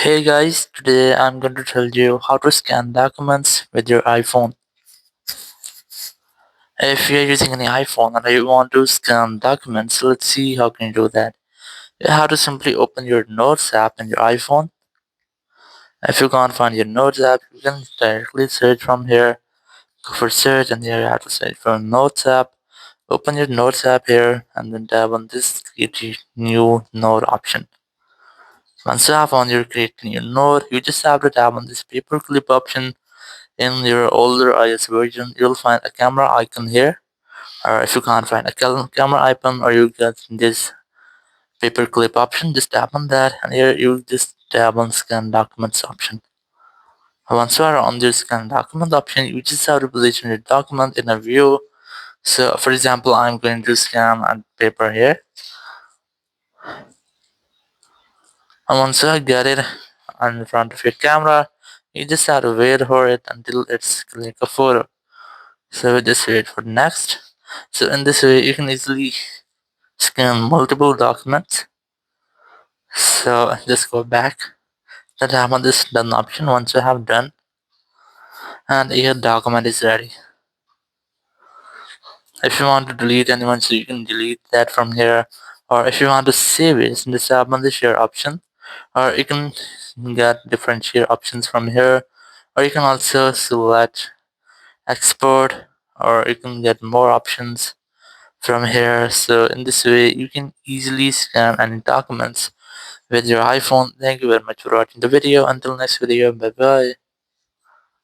Hey guys, today I'm going to tell you how to scan documents with your iPhone. If you're using any iPhone and you want to scan documents, let's see how can you do that. You have to simply open your Notes app in your iPhone. If you can't find your Notes app, you can directly search from here. Go for search and here you have to search for Notes app. Open your Notes app here and then tap on this create new note option. Once you have found your create new note, you just have to tap on this paperclip option. In your older iOS version, you'll find a camera icon here, or if you can't find a camera icon or you get this paperclip option, just tap on that, and here you just tap on scan documents option. Once you are on this scan document option, you just have to position your document in a view. So, for example, I'm going to scan a paper here, and once I get it in front of your camera, you just have to wait for it until it's click a photo. So we just wait for next. So in this way, you can easily scan multiple documents. So just go back to tap on this done option once you have done, and your document is ready. If you want to delete anyone, so you can delete that from here, or if you want to save it, just tap on the share option, or you can get different share options from here, or you can also select export, or you can get more options from here. So in this way, you can easily scan any documents with your iPhone. Thank you very much for watching the video. Until next video, bye bye.